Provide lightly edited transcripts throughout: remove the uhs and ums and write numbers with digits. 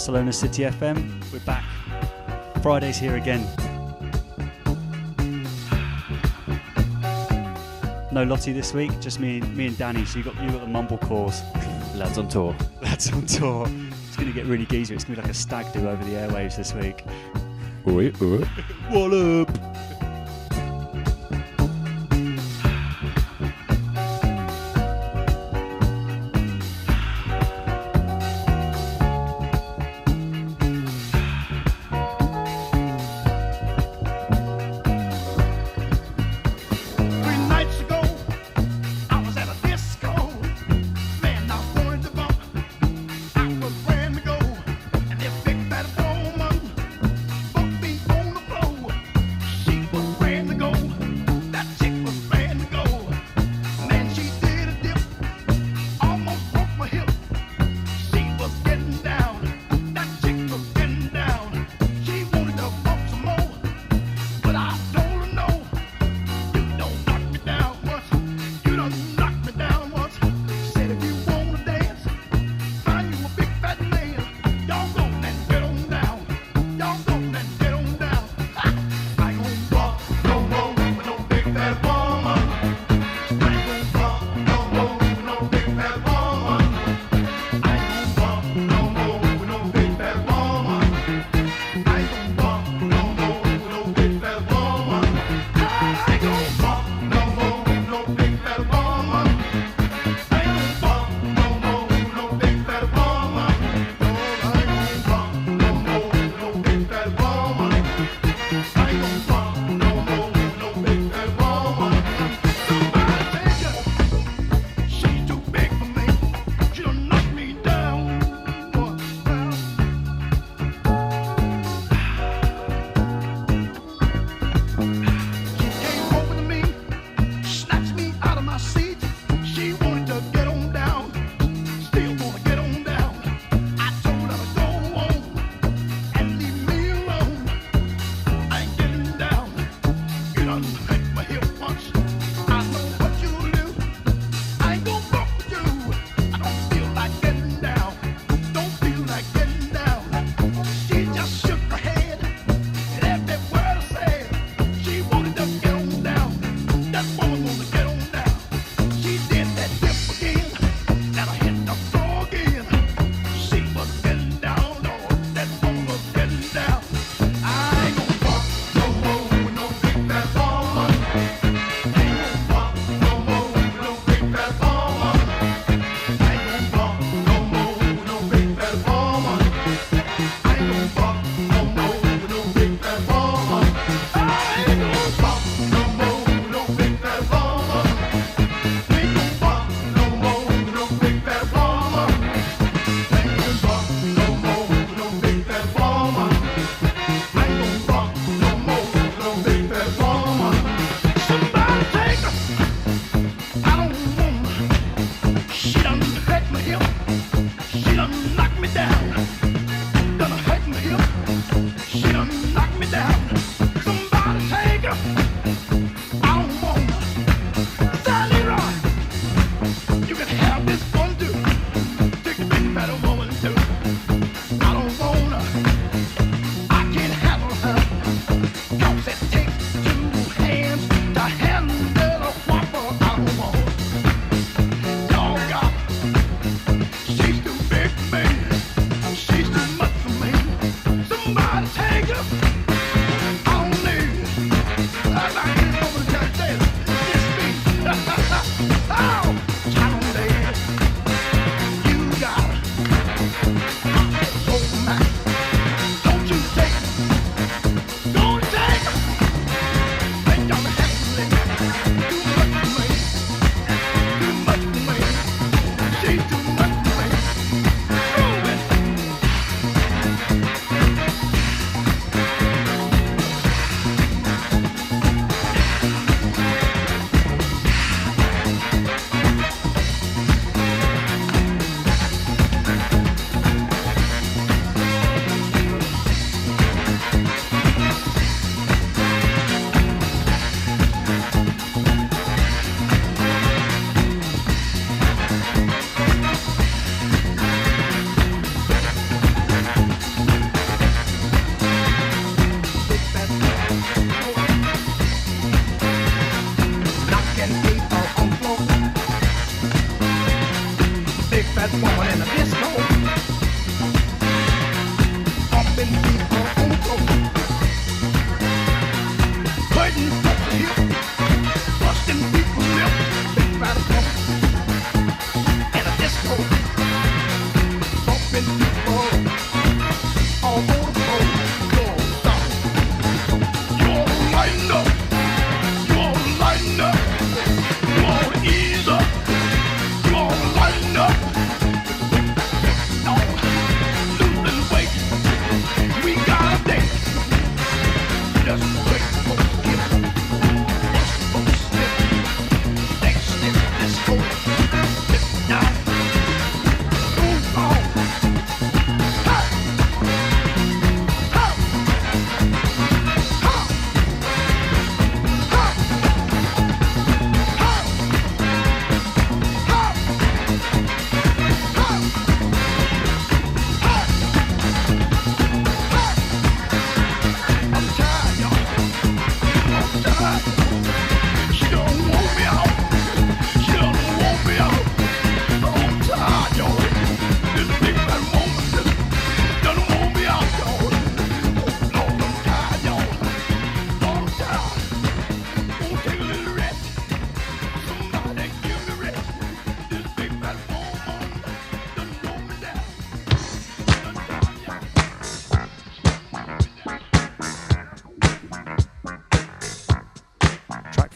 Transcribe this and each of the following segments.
Barcelona City FM. We're back. Friday's here again. No Lottie this week, just me and Danny. So you got the mumblecores. Lads on tour. Lads on tour. It's going to get really geezer. It's going to be like a stag do over the airwaves this week. Oi, oi. What up?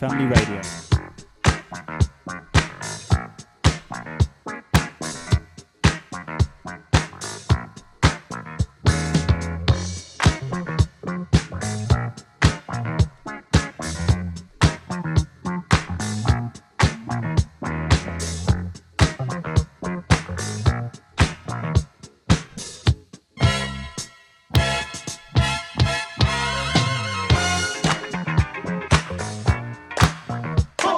Family Radio. Oh!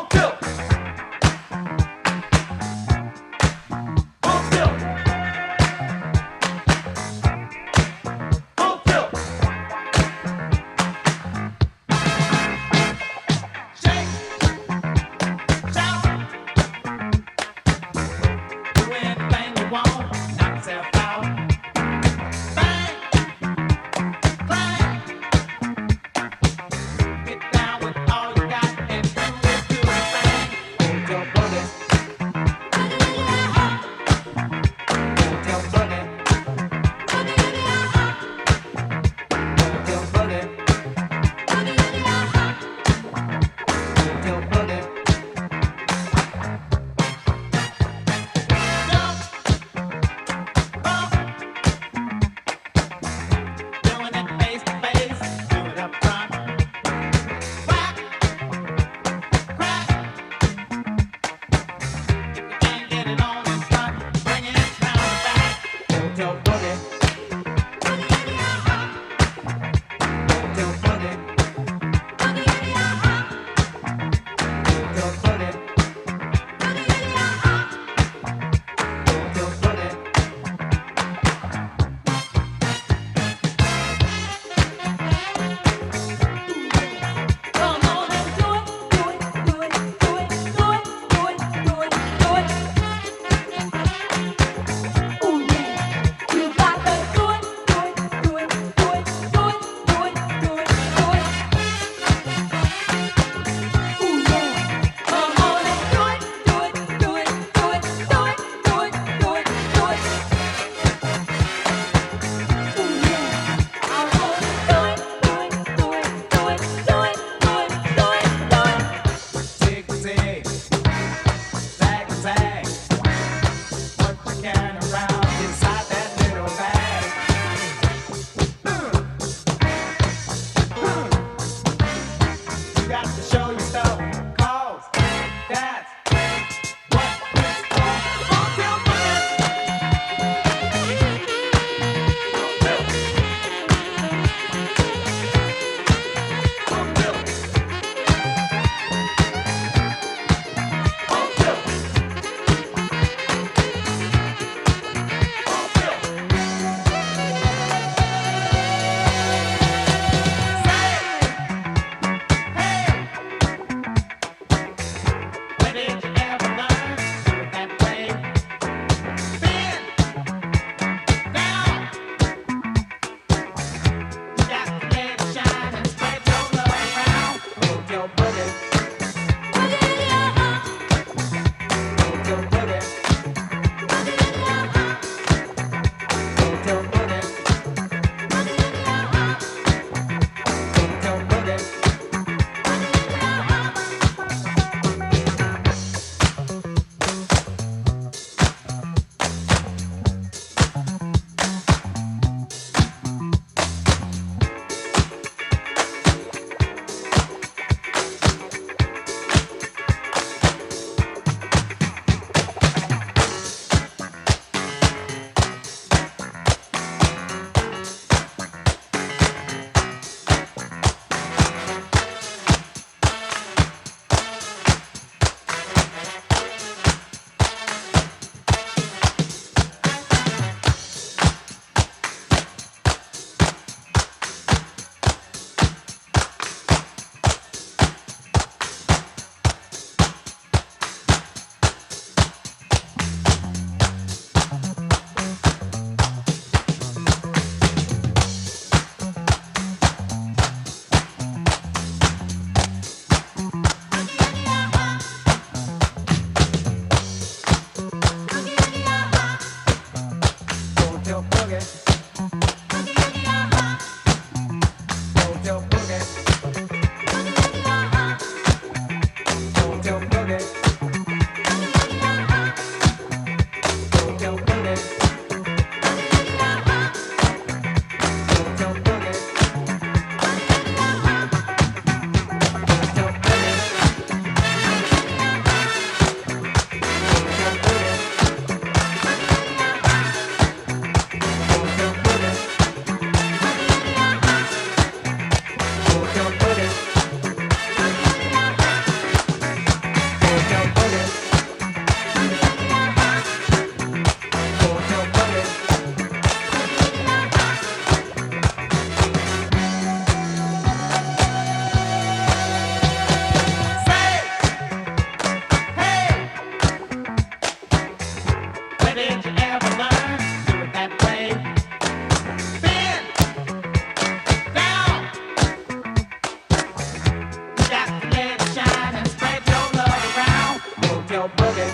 Hotel Boogie.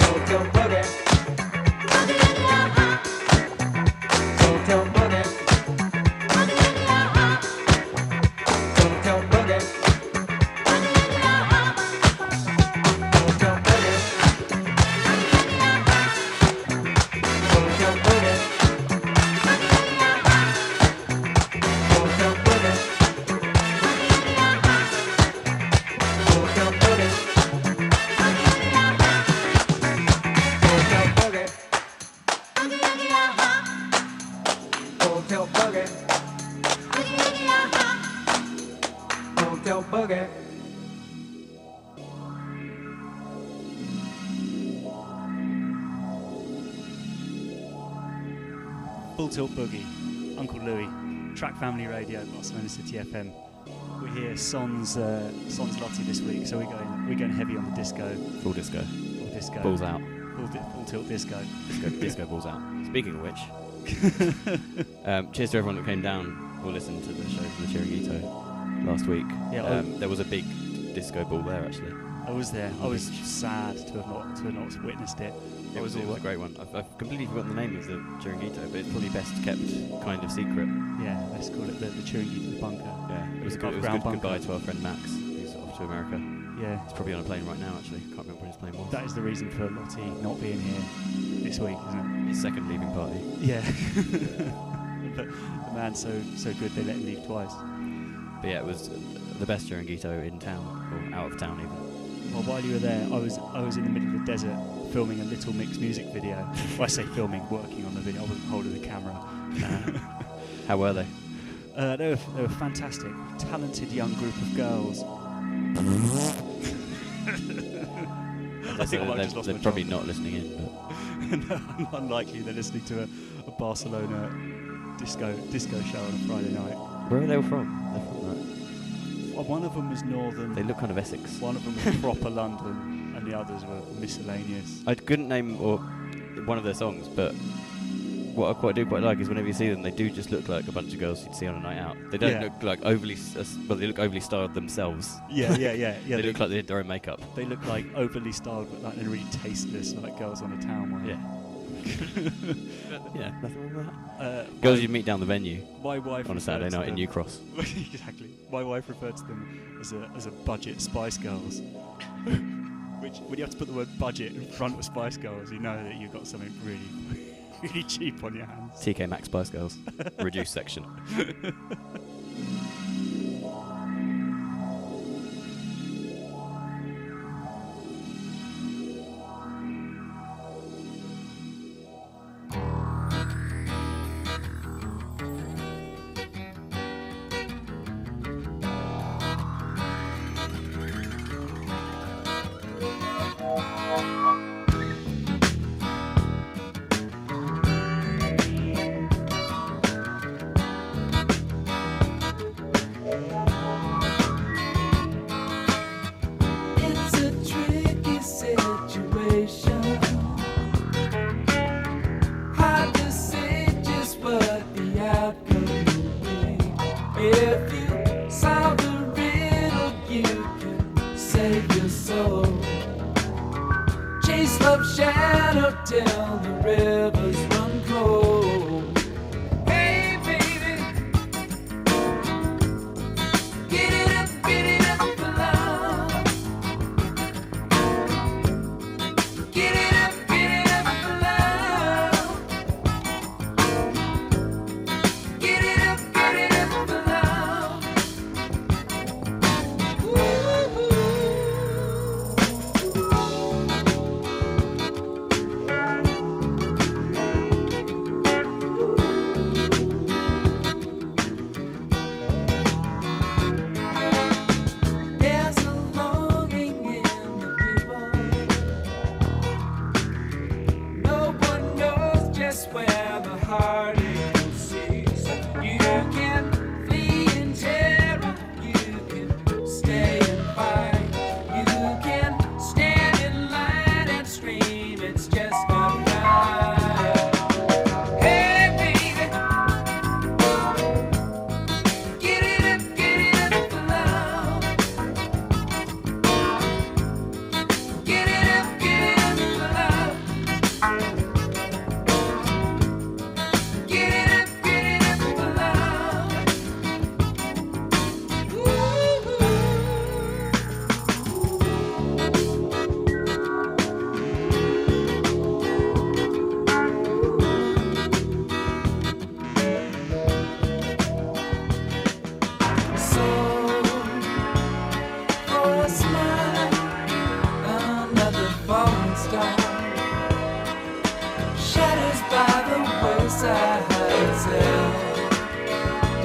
Hotel Boogie. Hotel Boogie. Hotel Boogie. Hotel Boogie. Hotel Boogie. Hotel Boogie. Hotel Boogie. Hotel Boogie. Hotel Boogie. Hotel Boogie. Full Tilt Boogie, Uncle Louie, Track Family Radio, Barcelona City FM. We're here, Son's Lottie this week, so we're going heavy on the disco. Full disco. Full disco. Balls out. Full tilt disco. Disco balls out. Speaking of which, cheers to everyone that came down or listened to the show from the Chiringuito last week. Yeah, there was a big disco ball there actually. I was there. I was sad to have not witnessed it. It was a great one. I've completely forgotten the name of the Chiringuito, but it's probably best kept kind of secret. Yeah, let's call it the Chiringuito bunker. Yeah, it was a good goodbye to our friend Max, who's off to America. Yeah, he's probably on a plane right now. Actually, can't remember when his plane was. That is the reason for Lottie not being here this week, isn't it? His second leaving party. Yeah, but the man's so good they let him leave twice. But yeah, it was the best Chiringuito in town, or out of town even. Well, while you were there, I was in the middle of the desert filming a Little Mix music video. Well, I say filming, working on the video. I wasn't holding the camera. How were they? They were fantastic, talented young group of girls. They're probably not listening in, but no, unlikely they're listening to a Barcelona disco show on a Friday night. Where are they all from? They're from Well, one of them was northern. They look kind of Essex. One of them was proper London, and the others were miscellaneous. I couldn't name one of their songs, but what I do quite like is whenever you see them, they do just look like a bunch of girls you'd see on a night out. They don't look like overly, they look overly styled themselves. Yeah. They look like they did their own makeup. They look like overly styled, but like they're really tasteless, like girls on a town way. Yeah. Yeah, nothing wrong with that. Girls you meet down the venue my wife on a Saturday night in New Cross. Exactly. My wife referred to them as a budget Spice Girls. Which, when you have to put the word budget in front of Spice Girls, you know that you've got something really, really cheap on your hands. TK Maxx Spice Girls. Reduced section.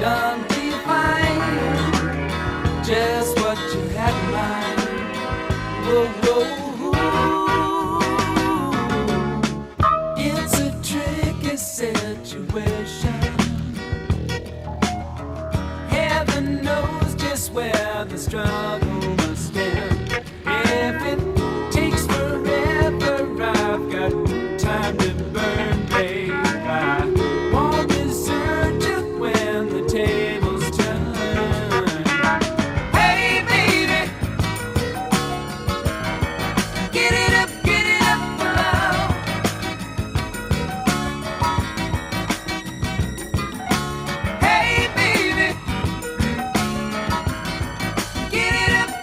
don't define just what you had in mind. Whoa, whoa. It's a tricky situation. Heaven knows just where the struggle must end. If it takes forever, I've got time to burn, babe. I won't desert you when the tables turn. Hey, baby, get it up now. Hey, baby, get it up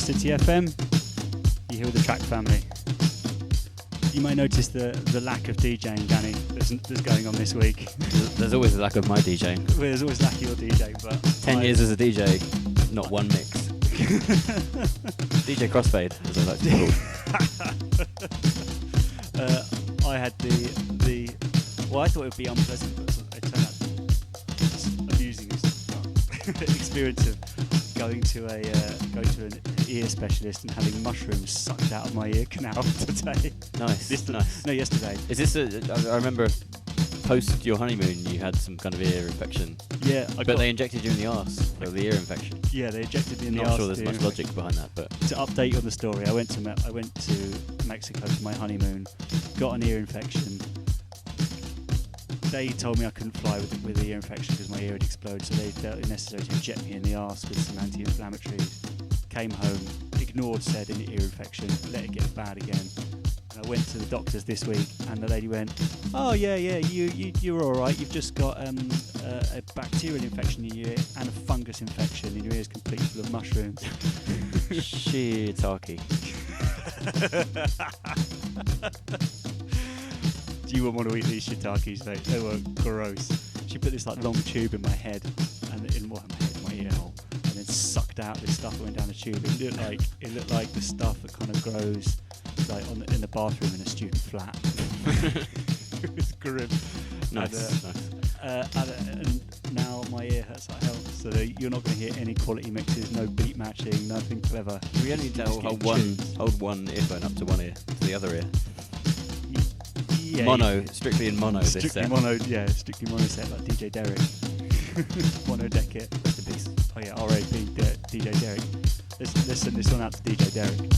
City FM. You're here with the Track family. You might notice the lack of DJing, Danny, that's going on this week. There's always a lack of my DJing. Well, there's always lack of your DJing, but 10 years as a DJ, not one mix. DJ Crossfade, as I like to be called. I had the well, I thought it would be unpleasant, but it turned out it's amusing experience of going to an ear specialist and having mushrooms sucked out of my ear canal today. Nice. No, yesterday. Is this I remember post your honeymoon you had some kind of ear infection. Yeah, but they injected you in the arse for the ear infection. Yeah, they injected me in the arse. Not sure there's much logic behind that, but to update you on the story, I went to Mexico for my honeymoon, got an ear infection. They told me I couldn't fly with the ear infection because my ear had exploded, so they felt it necessary to inject me in the arse with some anti-inflammatories. Came home, ignored said ear infection, let it get bad again. And I went to the doctors this week, and the lady went, "Oh yeah, you're all right. You've just got a bacterial infection in your ear and a fungus infection, and your ear's completely full of mushrooms." Shiitake. Do you want to eat these shiitakes, mate? They were gross. She put this like long tube in my head, and my ear hole, and then sucked out this stuff that went down the tube. It looked like the stuff that kind of grows like in the bathroom in a student flat. It was grim. Nice. And now my ear hurts like hell. So you're not going to hear any quality mixes, no beat matching, nothing clever. We only need to hold one earphone up to one ear, to the other ear. Yeah, mono, strictly in mono. Strictly this set. mono, yeah, strictly mono set like DJ Derek. Mono deck it. Rest in peace. Oh yeah, R.A.P. DJ Derek. Let's send this one out to DJ Derek.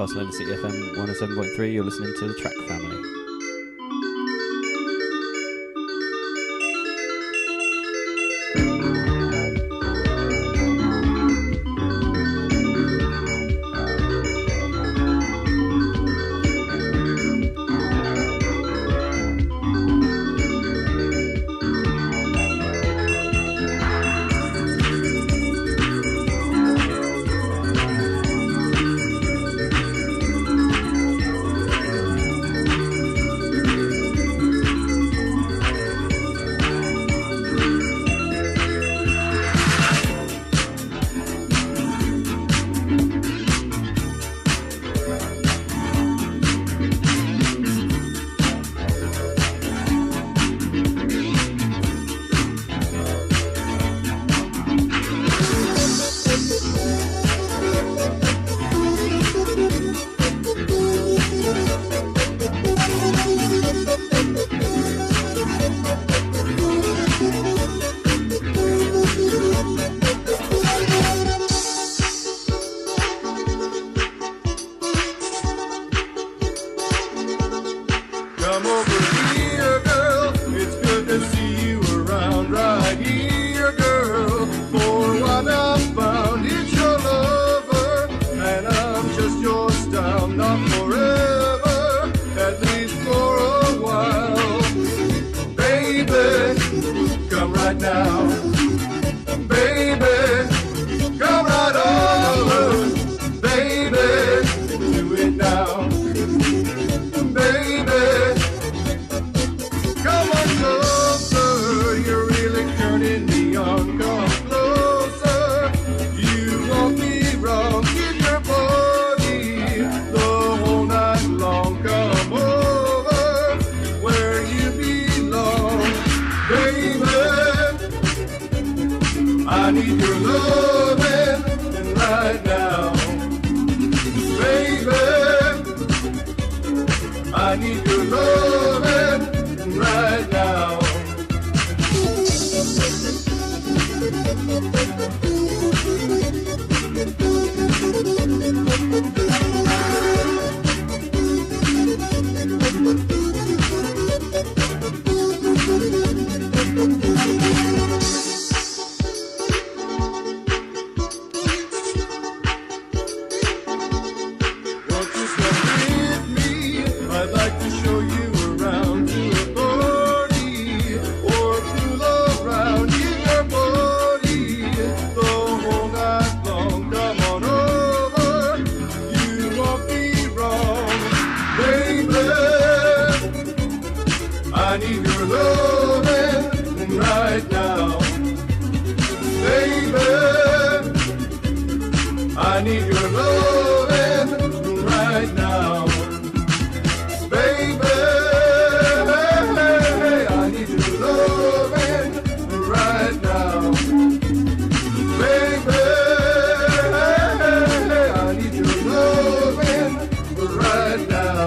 Barcelona City FM 107.3, you're listening to the Track Family. need your loving right now. Baby, I need your loving right now. I need your loving right now. Baby, I need your loving right now. Baby, I need your loving right now. Baby, I need your loving right now.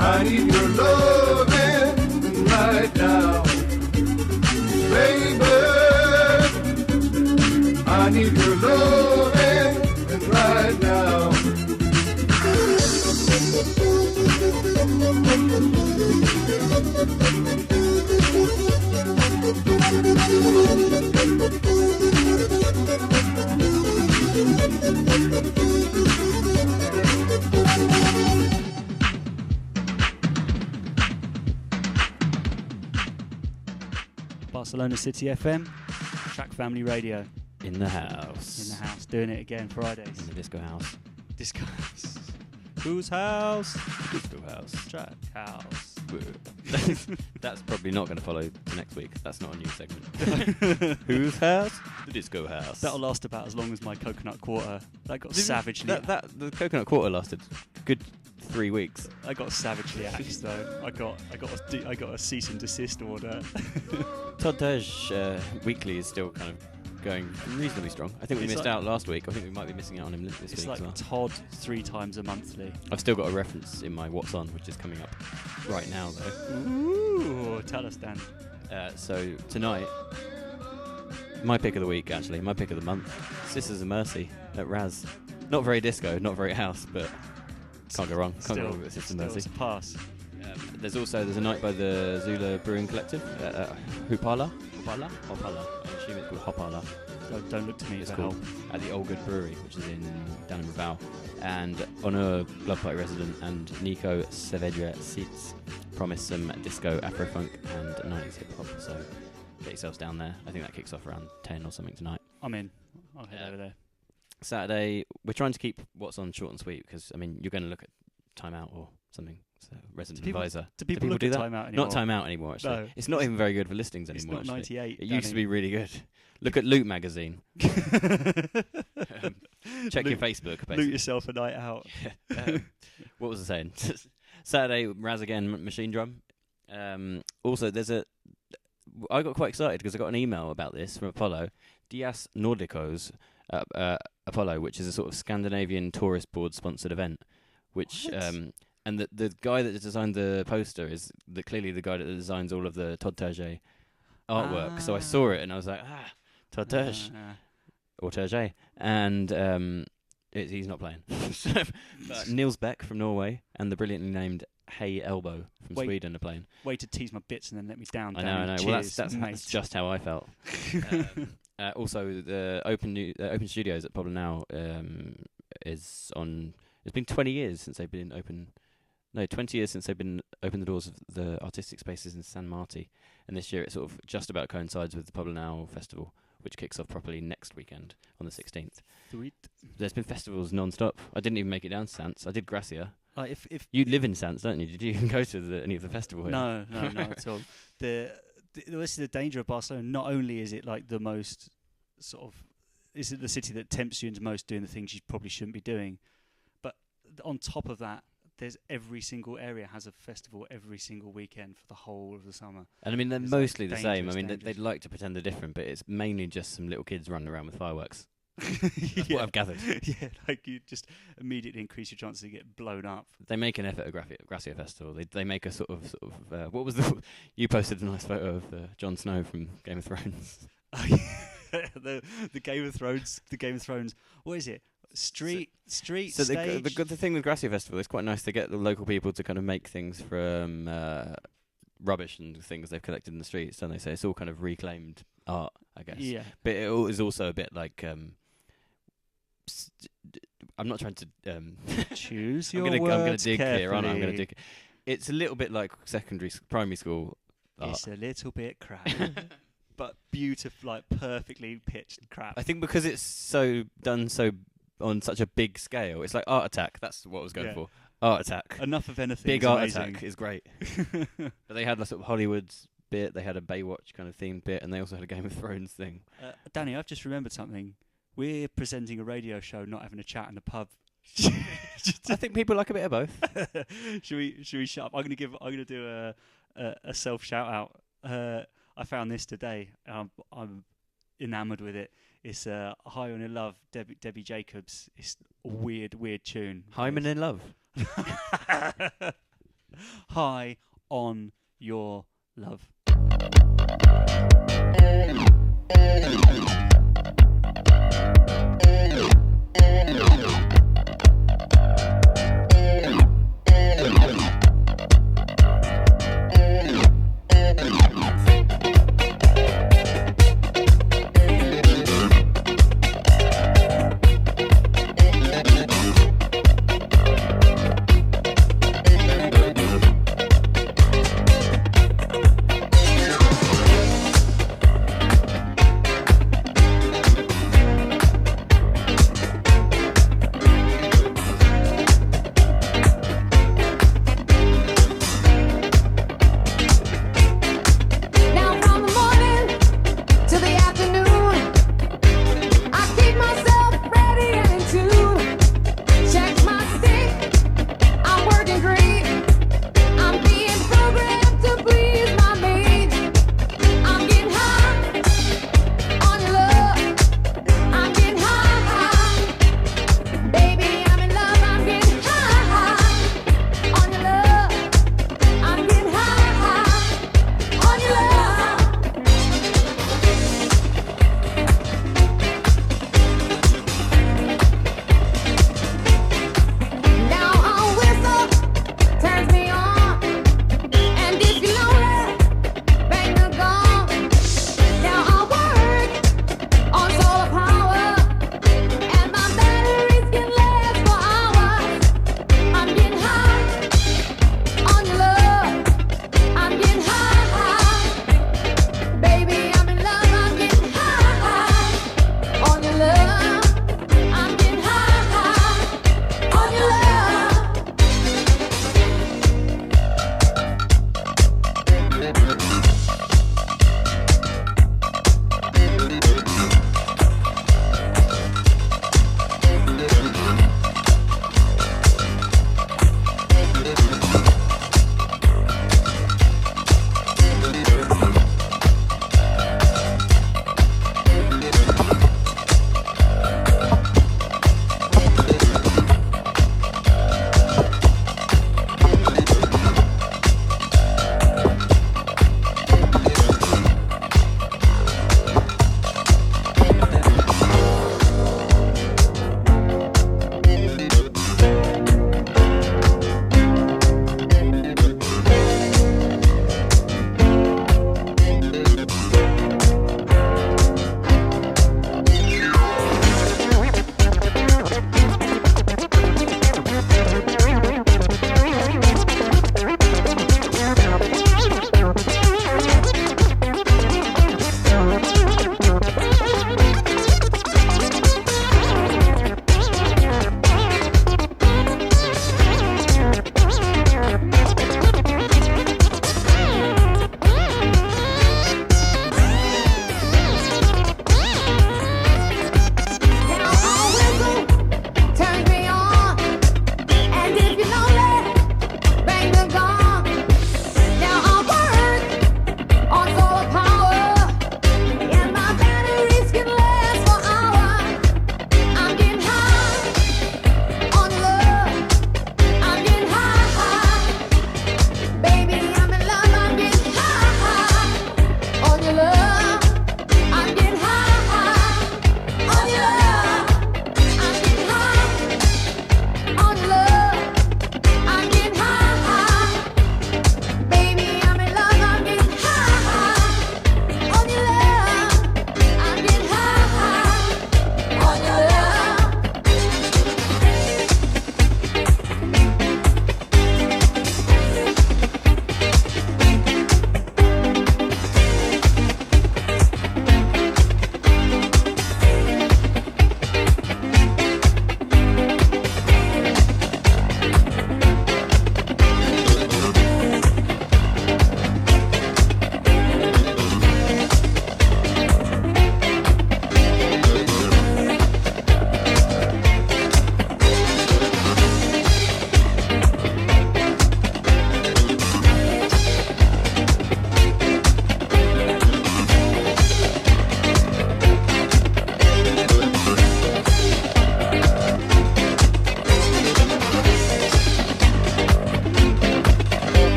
I need your loving right now. Baby, I need your loving right now. Barcelona City FM, Track Family Radio. In the house. In the house, doing it again Fridays. In the disco house. Disco house. Whose house? Disco house. Track house. That's probably not going to follow to next week. That's not a new segment. Whose house? The disco house. That'll last about as long as my coconut quarter. That got savagely. The coconut quarter lasted a good 3 weeks. I got savagely axed though. I got a cease and desist order. Toddage Weekly is still kind of going reasonably strong. I think we missed out last week. I think we might be missing out on him this week it's like as well. Todd 3 times a monthly. I've still got a reference in my What's On, which is coming up right now though. Ooh, tell us, Dan. So tonight, my pick of the week actually, my pick of the month, Sisters of Mercy at Raz. Not very disco, not very house, but can't go wrong. Can't go wrong with Sisters of Mercy. It's a pass. There's a night by the Zula Brewing Collective, Hopala. I'm assuming it's called Hopala. Don't look to me It's for called help. at the Old Good Brewery, which is down in Raval. And Honor Blood Party resident and Nico Saavedra Seats promised some disco, Afro-funk and 90s hip-hop. So get yourselves down there. I think that kicks off around 10 or something tonight. I'm in. I'll head over there. Saturday, we're trying to keep What's On short and sweet because, I mean, you're going to look at Time Out or something. So resident advisor. Do people look do at that? Time Out anymore? Not Time Out anymore, actually. No. It's not even very good for listings It's anymore. not actually. 98. It used to be really good. Look at Loot magazine. Check your Facebook. Basically. Loot yourself a night out. What was I saying? Saturday, Raz again, Machine Drum. Also, I got quite excited because I got an email about this from Apollo. Dias Nordicos Apollo, which is a sort of Scandinavian tourist board sponsored event. Which and the guy that designed the poster is clearly the guy that designs all of the Todd Terje artwork. So I saw it and I was like, Todd Terje. Or Terje. And he's not playing. But Niels Beck from Norway and the brilliantly named Hey Elbow from Wait. Sweden are playing. Way to tease my bits and then let me down. I know. Danny. Well, Cheers, that's mate. just how I felt. Also, the Open Studios at Pobla Now is on. It's been 20 years since they've been open. No, 20 years since they've been opened the doors of the artistic spaces in San Marti, and this year it sort of just about coincides with the Pobla Now festival, which kicks off properly next weekend on the 16th. Sweet. There's been festivals non-stop. I didn't even make it down to Sants. I did Gracia. If You live in Sants, don't you? Did you even go to any of the festival here? no, not at all. This is the danger of Barcelona. Not only is it like the most sort of, is it the city that tempts you into most doing the things you probably shouldn't be doing, but on top of that, there's every single area has a festival every single weekend for the whole of the summer. And I mean, they're It's mostly like the same. I dangerous, mean, dangerous. they'd like to pretend they're different, but it's mainly just some little kids running around with fireworks. That's Yeah. what I've gathered. Yeah, like you just immediately increase your chances to get blown up. They make an effort at Gracia Festival. They make a sort of what was the you posted a nice photo of Jon Snow from Game of Thrones. the Game of Thrones. What is it? Street So stage. the thing with Gracia Festival is quite nice to get the local people to kind of make things from rubbish and things they've collected in the streets, don't they? So it's all kind of reclaimed art, I guess. Yeah. But it is also a bit like I'm not trying to Choose I'm your gonna words dig carefully. here, aren't I? I'm gonna dig. It's a little bit like primary school art. It's a little bit crap, but beautiful, like perfectly pitched crap. I think because it's done on such a big scale, it's like Art Attack. That's what I was going Yeah. for. Art Attack. Enough of anything. Big is Art amazing. Attack is great. But they had a sort of Hollywood's bit, they had a Baywatch kind of themed bit, and they also had a Game of Thrones thing. Danny, I've just remembered something. We're presenting a radio show, not having a chat in a pub. I think people like a bit of both. Should we shut up? I'm gonna do a self shout out. I found this today. I'm enamoured with it. It's High on Your Love, Debbie Jacobs. It's a weird tune. Hyman in Love. High on Your Love.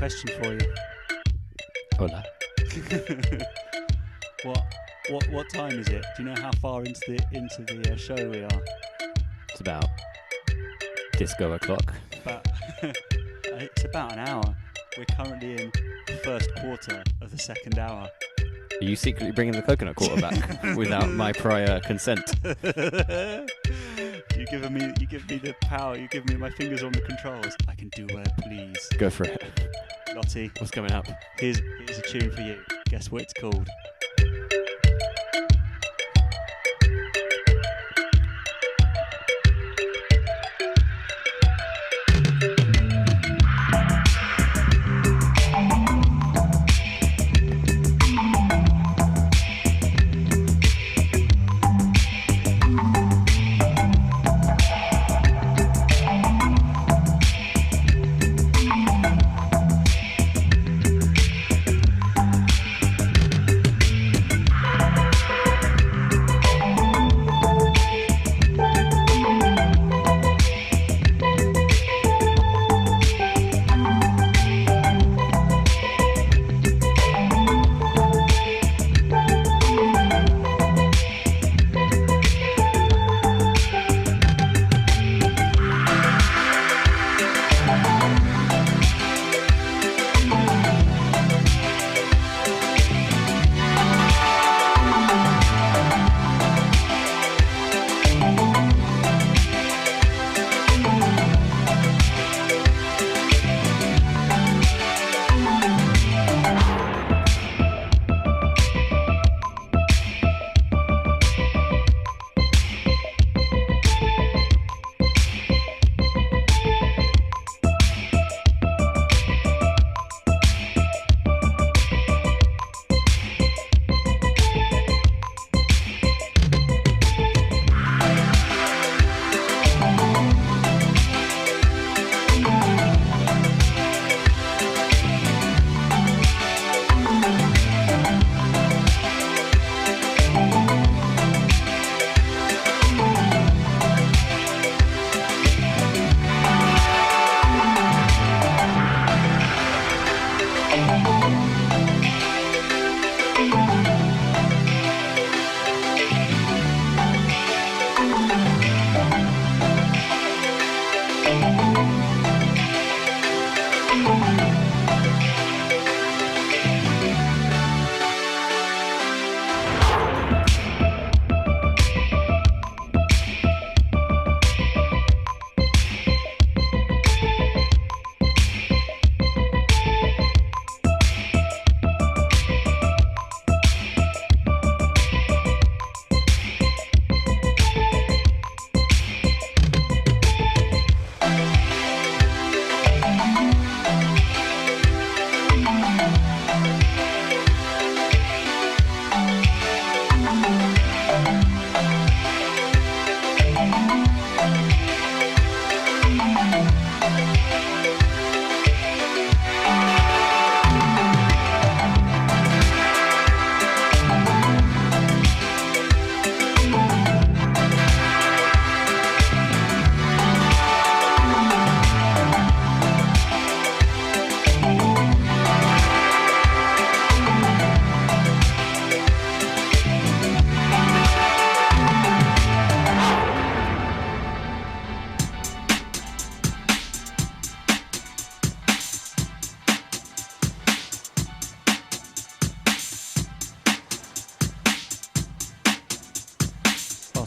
question for you. Hola. What time is it? Do you know how far into the show we are? It's about disco o'clock. It's about an hour. We're currently in the first quarter of the second hour. Are you secretly bringing the coconut quarter back without my prior consent? You give me the power. You give me my fingers on the controls. I can do where please. Go for it. Lottie, What's coming up? here's a tune for you. Guess what it's called?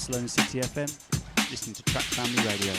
Barcelona City FM, listening to Track Family Radio.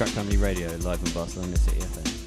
Track Family Radio, live in Barcelona City FM.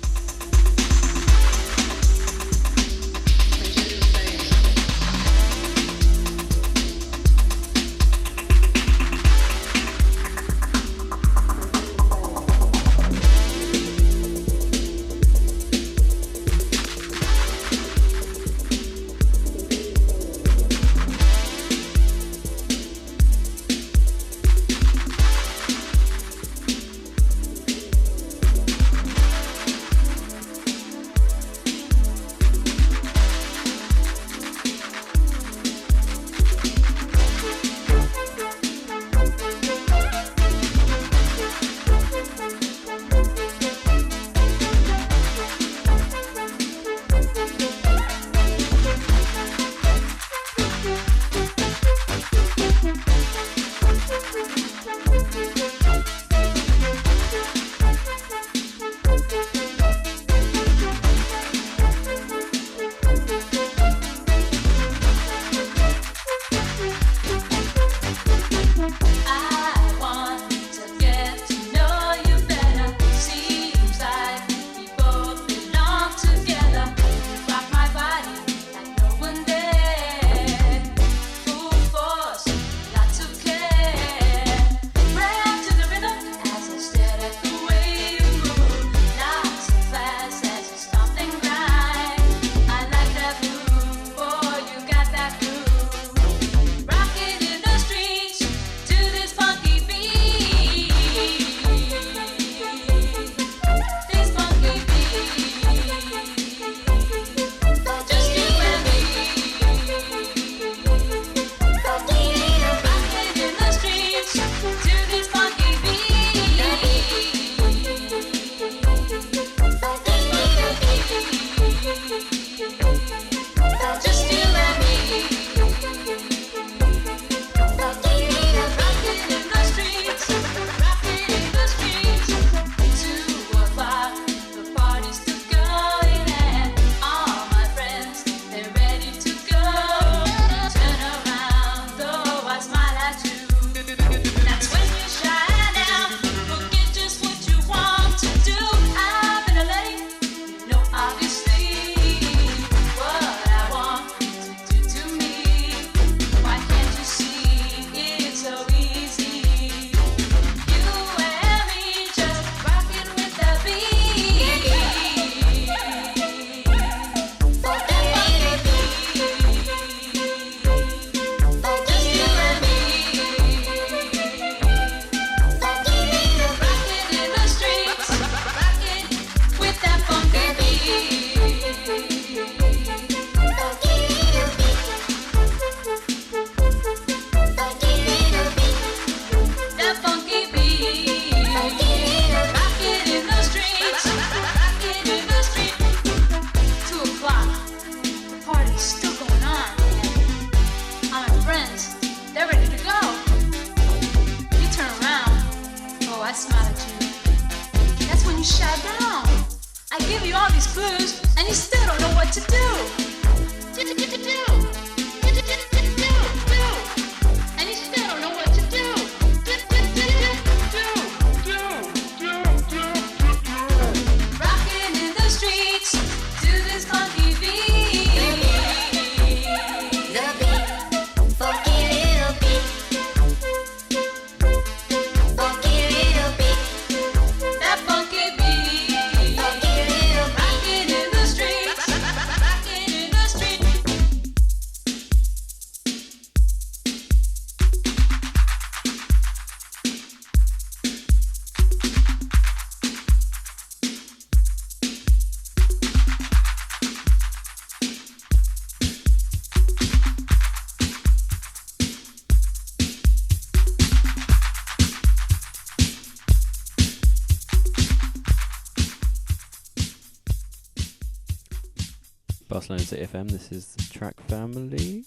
Barcelona City FM. This is Track Family.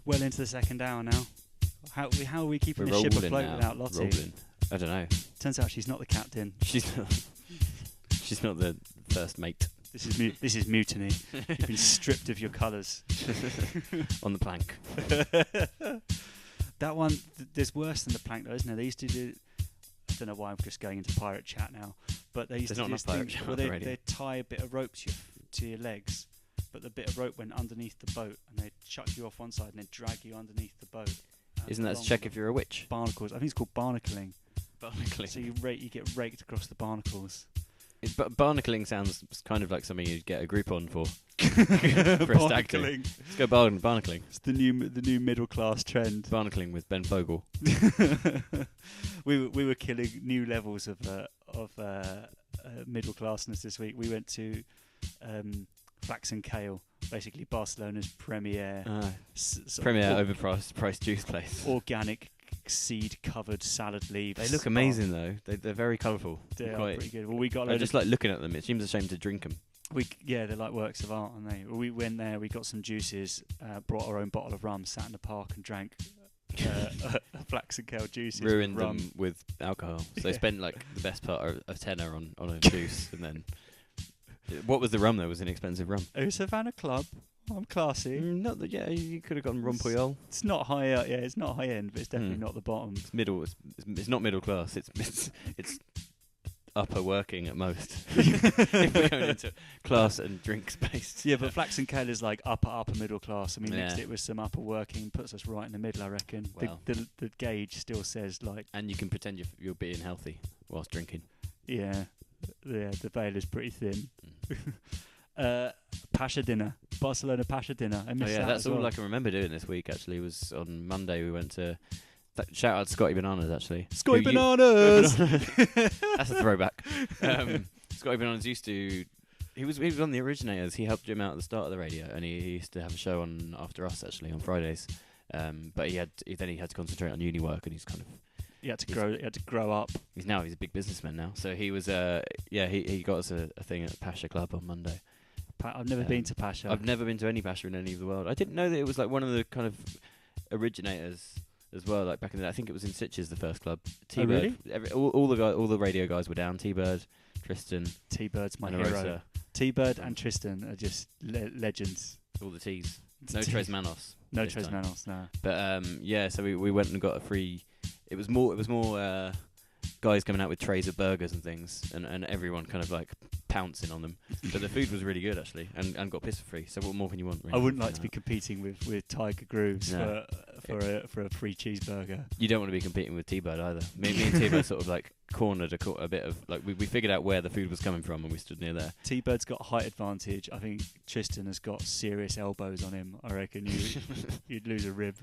Well into the second hour now. How are we keeping We're the ship rolling afloat now. without Lottie? Rolling. I don't know. Turns out she's not the captain. She's not the first mate. This is mutiny. You've been stripped of your colours. On the plank. That one, there's worse than the plank though, isn't there? They used to do don't know why I'm just going into pirate chat now, but they used There's to not do enough this pirate thing chat where on the they radio. they'd tie a bit of rope to your legs, but the bit of rope went underneath the boat, and they'd chuck you off one side and then drag you underneath the boat. Isn't that to along check the if you're a witch? barnacles? I think it's called barnacling. Barnacling. So you get raked across the barnacles. Barnacling sounds kind of like something you'd get a group on for. For a stag do. Barnacling. Let's go barnacling. It's the new middle class trend. Barnacling with Ben Fogle. we were killing new levels of middle classness this week. We went to Flax and Kale, basically Barcelona's premier Premier overpriced juice place. organic seed-covered salad leaves. They look amazing though. They're very colourful. They are pretty good. Well, we got I just like looking at them. It seems a shame to drink them. they're like works of art, aren't they? We went there, we got some juices, brought our own bottle of rum, sat in the park and drank Flax and Kale juices. Ruined with rum. them with alcohol. So they Yeah. spent like the best part of a tenner on a juice, and then what was the rum though? It was an expensive rum. Oh, Savannah Club. I'm classy. Not that. Yeah, you could have gone rum Puyol. It's not high. It's not high end, but it's definitely not the bottom. It's middle. It's not middle class. It's upper working at most. If we're going into class and drink space. Yeah, but Flax and Kale is like upper middle class. I mean, mixed Yeah. it with some upper working, puts us right in the middle, I reckon. Well. The gauge still says like, And you can pretend you're being healthy whilst drinking. yeah, the veil is pretty thin. Pasha dinner, Barcelona Pasha dinner. I Oh missed yeah, that that's as all well. I can remember doing this week. Actually, was on Monday. We went to shout out to Scotty Bananas. Actually, Scotty Who you- Bananas. That's a throwback. Scotty Bananas used to. He was on the Originators. He helped Jim out at the start of the radio, and he used to have a show on After Us actually on Fridays. But he had to concentrate on uni work, and he's kind of. He had to grow up. He's a big businessman now. So he was. He got us a thing at Pasha Club on Monday. I've never been to Pasha. I've never been to any Pasha in any of the world. I didn't know that it was like one of the kind of originators as well. Like back in the day, I think it was in Sitges, the first club. T-Bird. really? All the radio guys were down. T-Bird, Tristan, T-Bird's my and hero. Arosa. T-Bird and Tristan are just legends. All the T's. No Tres Manos. No this Tres time. Manos, no. But so we went and got a free. It was more guys coming out with trays of burgers and things, and everyone kind of like pouncing on them. But the food was really good actually, and got piss for free. So what more can you want? Really? I wouldn't like to be competing with Tiger Grooves No. for a free cheeseburger. You don't want to be competing with T-Bird either. Me and T-Bird sort of like cornered a bit of like we figured out where the food was coming from, and we stood near there. T-Bird's got height advantage. I think Tristan has got serious elbows on him. I reckon you'd lose a rib.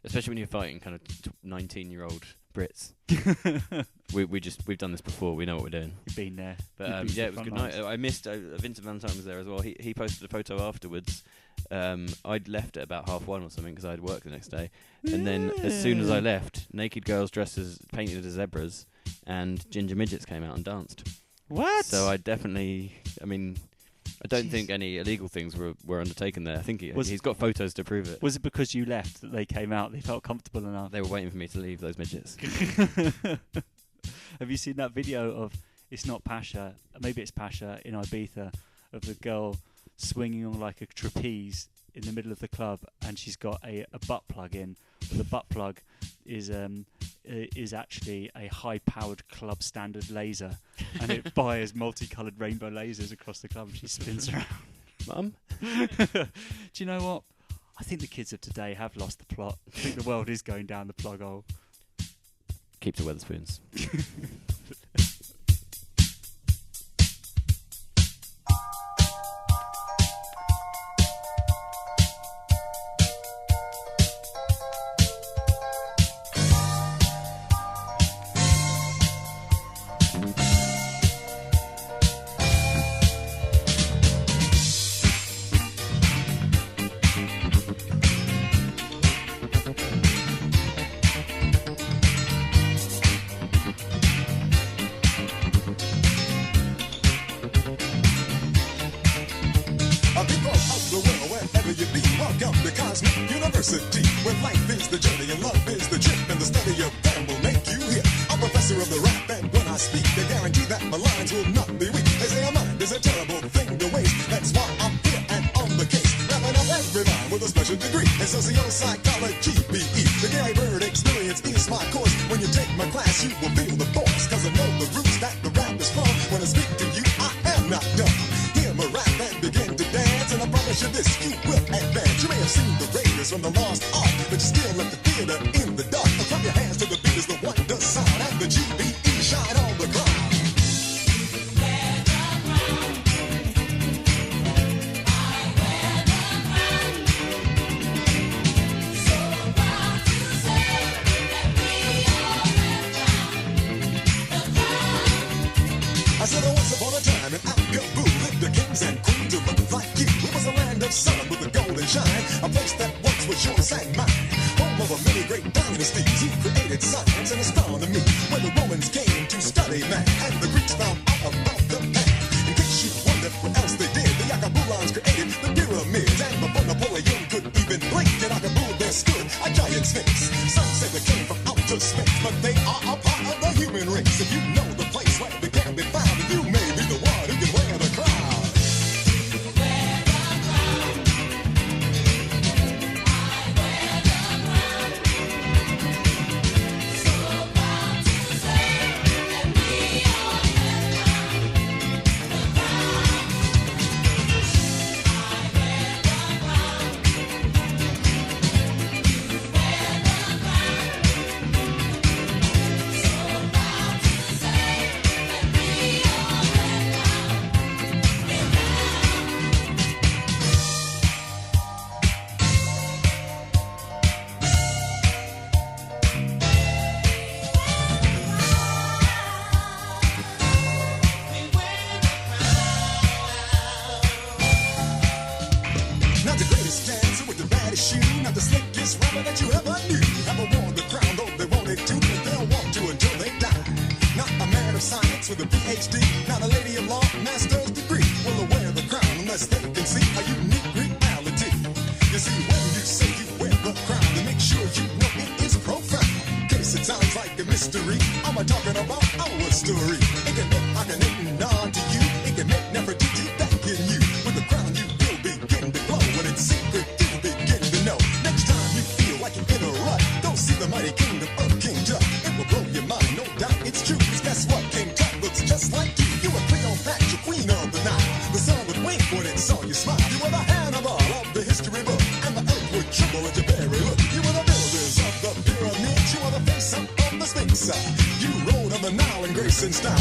Especially when you're fighting kind of 19-year-old Brits. We've done this before. We know what we're doing. You've been there. But You've been to yeah, the it was a good front night. I missed Vincent Van Time was there as well. He posted a photo afterwards. I'd left at about 1:30 or something because I'd work the next day. And then as soon as I left, naked girls dressed as painted as zebras and ginger midgets came out and danced. What? So I don't think any illegal things were undertaken there. I think he's got photos to prove it. Was it because you left that they came out? They felt comfortable enough. They were waiting for me to leave, those midgets. Have you seen that video of it's not Pasha, maybe it's Pasha in Ibiza, of the girl swinging on like a trapeze in the middle of the club, and she's got a butt plug in. The butt plug is actually a high-powered club standard laser, and it fires multicoloured rainbow lasers across the club. And she spins around. Mum? Do you know what? I think the kids of today have lost the plot. I think the world is going down the plug hole. Keep to Wetherspoons. People of the world, wherever you be, welcome to Cosmic University, where life is the journey and love is the trip, and the study of them will make you hip. I'm professor of the rap, and when I speak, they guarantee that my lines will not be weak. They say a mind is a terrible thing to waste. That's why I'm here and on the case, wrapping up every mind with a special degree in socio-psychology, PE. The Gary Bird experience is my course. When you take my class, you will feel the force, 'cause pieces from the lost art, but you still left the theater in the dark. Clap your hands to the beat as the wonder sound, and the GBE shine on the crowd. I said once upon a time in Alcaboo lived the kings and queens who looked like you. It was a land of sun with a golden shine, a place that once was yours and mine. Home of a many great dynasties who created science and astronomy, where the Romans came to study man and the Greeks found out about the man. In case you wonder what else they did, the Akabulans created the pyramids, and before Napoleon could even blink, in Akabul there stood a giant sphinx. Some say they came from outer space, but they are a part of the human race. If you know the place where they can be found, you may be the one who can wear the crown. Not the greatest dancer with the baddest shoe, not the slickest rapper that you ever knew. Ever wore the crown, though they wanted to, but they'll want to until they die. Not a man of science with a PhD, not a lady of law, master's degree. Will wear the crown unless they can see a unique reality. You see, when you say you wear the crown, then make sure you know it is profound. In case it sounds like a mystery, I'm talking about our story. It can make Akhenaten nod to you, it can make Nefertiti beckon you. With the crown you will begin to glow, when it's secret you begin to know. Next time you feel like you're in a rut, go see the mighty kingdom of King Tut. It will blow your mind, no doubt it's true. 'Cause guess what? King Tut looks just like you. You were Cleopatra, queen of the Nile. The sun would wink when it saw you smile. You were the Hannibal of the history book, and the earth would tremble at your very look. You were the builders of the pyramids, you were the face of the Sphinx. You rode on the Nile in grace and style.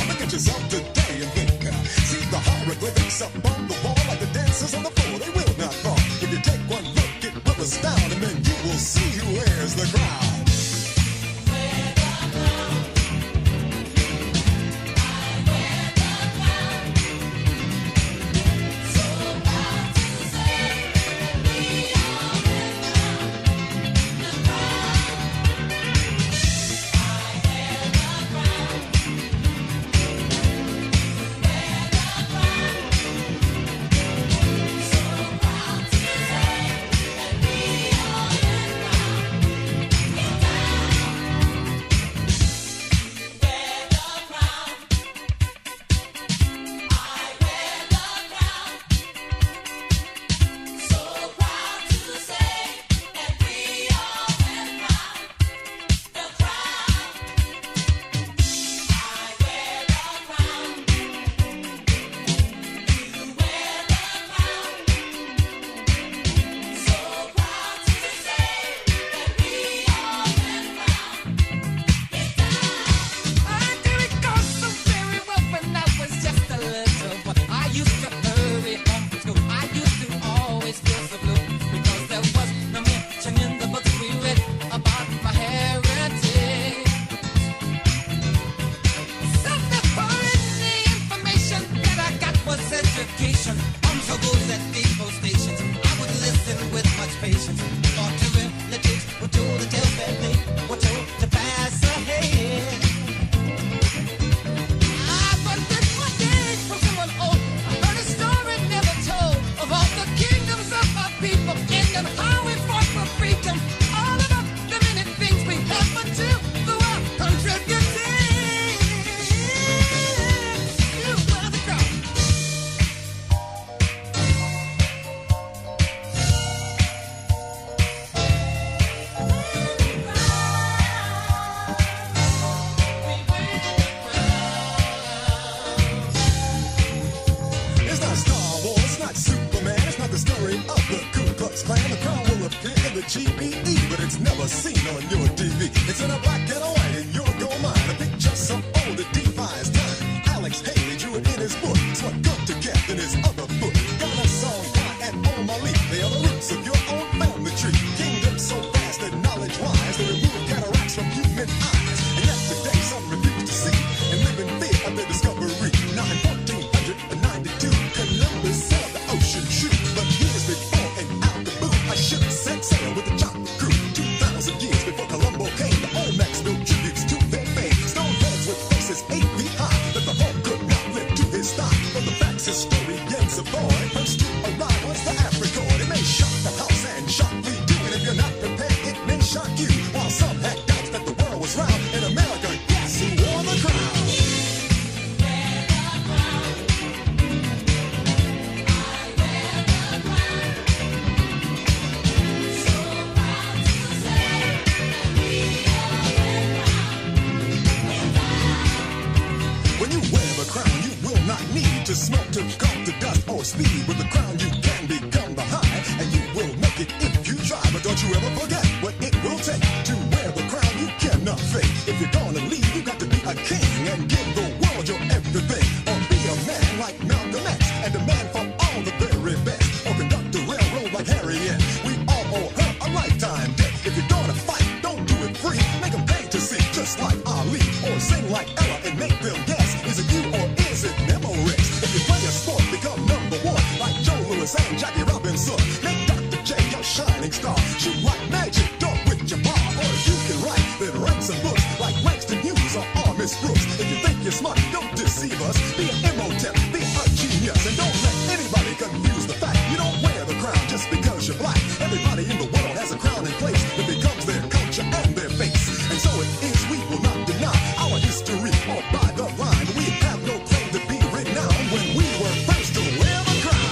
the GBE, but it's never seen on your TV. It's in a black and a white and your gold mine. A picture so old it defies time. Alex Haley drew it in his book. It's what good to get in his other book. Ghana song, and Omali, they are the roots of your own family tree. Kingdom so vast that knowledge-wise they remove cataracts from human eyes. And yet today some refuse to see and live in fear of their discovery. Now in 1492, Columbus sailed the ocean true. But years before and out the blue, a ship set sail with a chocolate crew. 2,000 years before Columbo came, the Olmecs built tributes to their fame. Stone heads with faces 8 feet high, that the whole could not live to his thigh. From the facts historians avoid, first to arrive was the African. It may shock the house and shock we do, and if you're not prepared, it may shock you. While some had doubts that the world was round, in America, guess who wore the crown? When you wear the crown, you will not need to smoke to come to dust or speed. With the crown, you can become the high, and you will make it if you try. But don't you ever forget what it will take to wear the crown. You cannot fake. If you're gonna lead, you got to be a king and give the world your everything. Or be a man like Malcolm X and demand for all the very best. Or conduct a railroad like Harriet. We all owe her a lifetime debt. If you're gonna fight, don't do it free. Make them pay to see, just like Ali. Or sing like Ella and make them guess. Is it you or is it Memorex? If you play a sport, become number one. Like Joe Louis and Jackie Robinson. Make Dr. J your shining star. Shoot like magic, dog with your bar. Or if you can write, then write some books. Like Langston Hughes or Miss Brooks. If you think you're smart, don't deceive us. Be an Imhotep, be a genius. And don't let anybody confuse the fact. You don't wear the crown just because you're black. Everybody in the world has a crown in place. It becomes their culture and their face. And so it is, we will not deny our history or by the line. We have no claim to be renowned when we were first to wear the crown.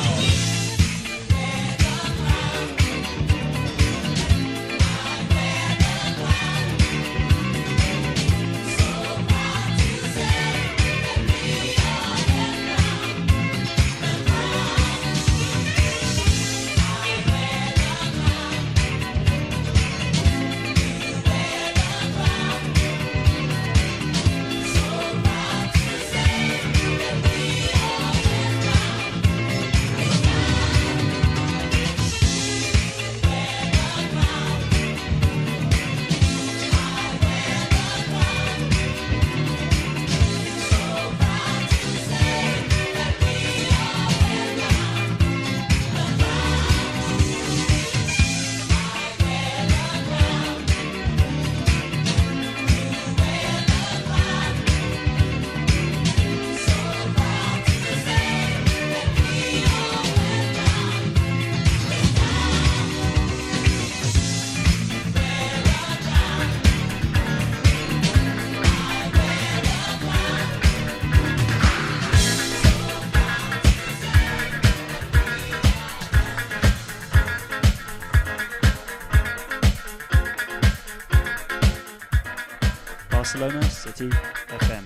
Barcelona City FM.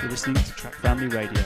You're listening to Track Family Radio.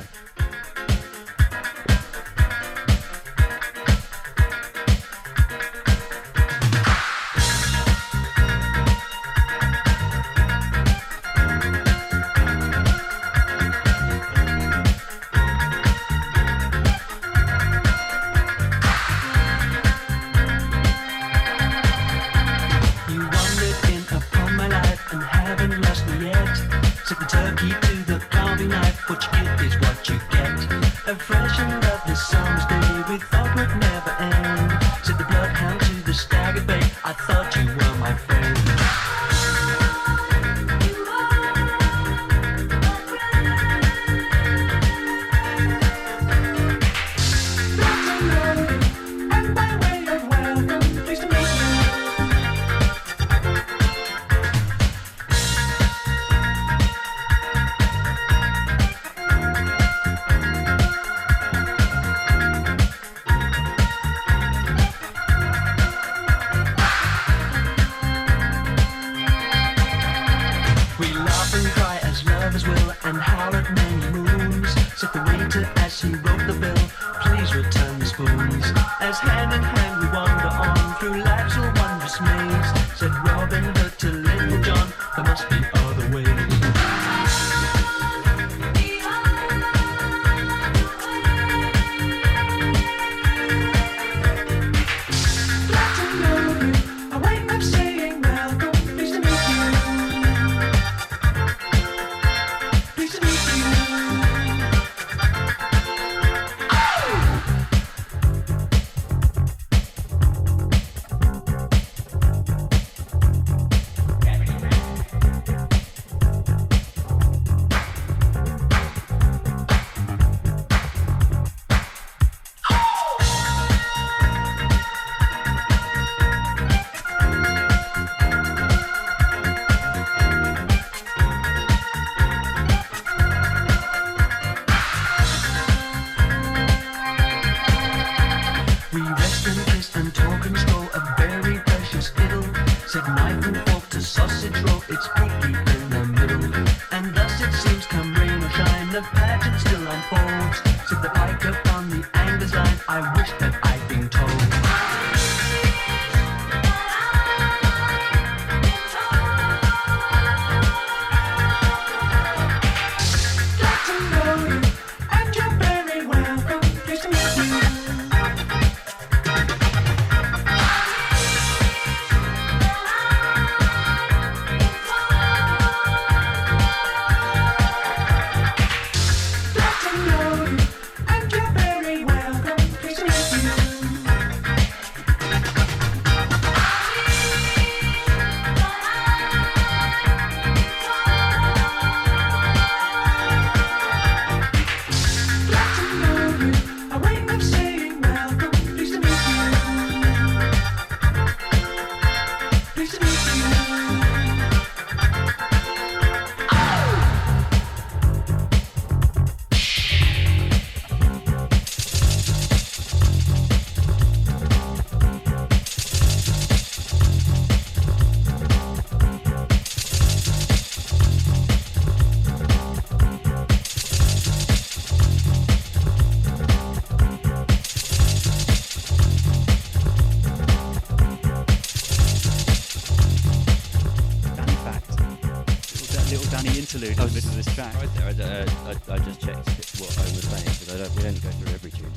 interlude in the middle of this track. Right there, I just checked what I was playing because we don't go through every tune.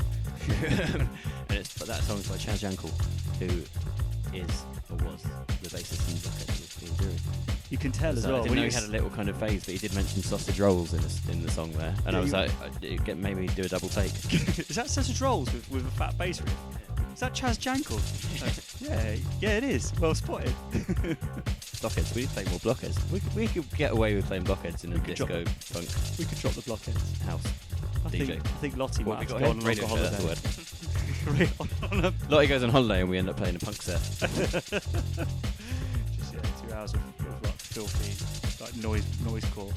But that song's by Chaz Jankel, who is or was the bassist in Blockheads of the Enduring. You can tell as So well. I didn't know he had a little kind of phase, but he did mention sausage rolls in the song there, and I was like, maybe do a double take. Is that sausage rolls with a fat bass riff? Is that Chaz Jankel? Yeah, it is. Well spotted. Blockheads, we need to play more Blockheads. We could get away with playing Blockheads in a disco funk We could drop the blockheads. house. I DJ. think Lottie What might have have we to got go here? on a Radio longer show, holiday. that's the word. Lottie goes on holiday and we end up playing a punk set. Just 2 hours of like filthy like noise core.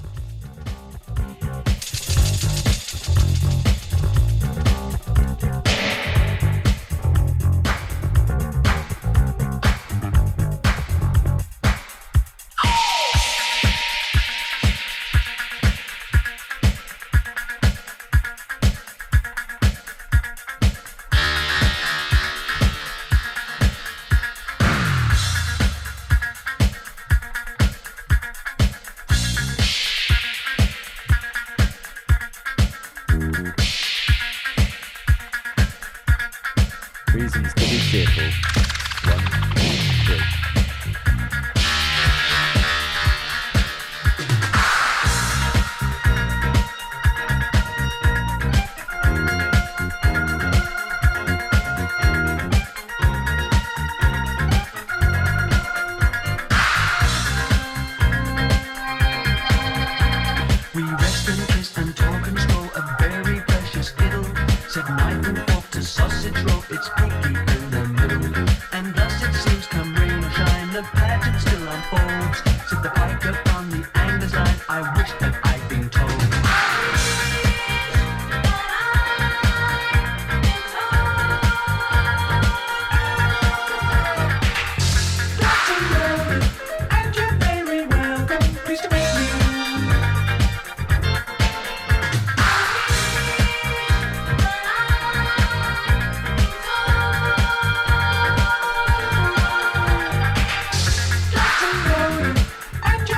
Reasons to be cheerful. 1, 2, 3. We rest and kiss and talk and stroll, a very precious idyll. Said knife and fork to sausage roll, it's cookie in the middle. And thus it seems, come rain or shine, the pageant still unfolds. Said the pike upon the angler's line, I wish that I'd been told. And you're very welcome, pleased to meet you. And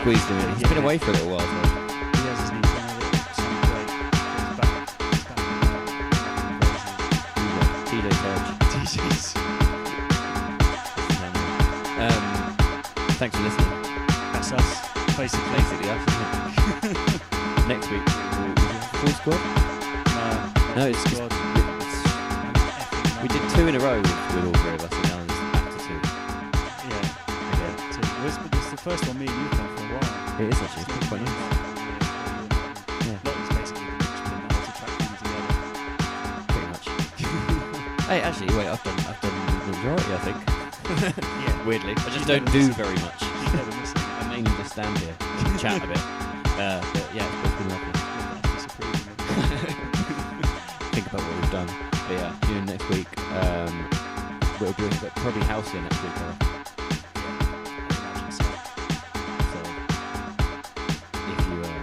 Squeezed him in. He's been away for a little while. So. He has his knees on a little some break. He's back. TJ's edge. TJ's. Thanks for listening. That's us. Basically us, isn't it? Next week, full squad? No, it's squad. We did 2 in a row with all 3 of us, and now it's back to 2. Yeah. It's the first one me and you done for a while. It is actually. It's been quite nice. Yeah. Lot's basically the linchpin that holds the track team together. Pretty much. Hey, actually, wait, I've done the majority, I think. Yeah. Weirdly. I just don't do very much. She's never missing. I mainly just stand here and chat a bit. But yeah, it's been lovely. Think about what we've done. But yeah, next week, we'll do probably house here next week. So if you are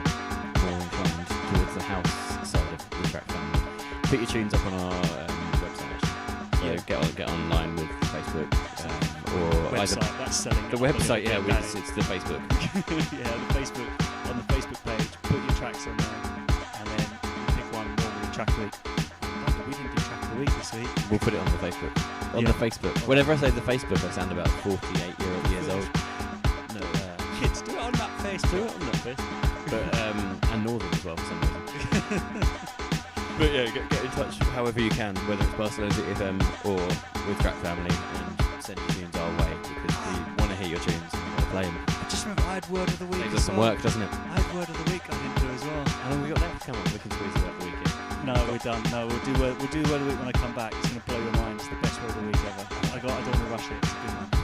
more inclined towards the house side of the track family, put your tunes up on our website actually. So get online with Facebook or website, either that's selling the website. Yeah, it's the Facebook. Yeah, the Facebook on the Facebook page. Put your tracks on there, and then you pick one normally track week. We didn't do track of the week this week. We'll put it on the Facebook. On the Facebook. Whenever I say the Facebook, I sound about 48 years Kids, do it on that face. Do it on that bit. But and Northern as well for some reason. But yeah, get in touch however you can, whether it's Barcelona City FM or with Crack Family, and send your tunes our way because we want to hear your tunes and we want to play them. I just remember I had Word of the Week. Saves us some work, doesn't it? I had Word of the Week I didn't do as well. How long have we got left? Come on, we can squeeze it out the weekend. No, we're done. No, we'll do Word of the Week when I come back. It's going to blow your mind. It's the best Word of the Week ever. I don't want to rush it. It's a good one.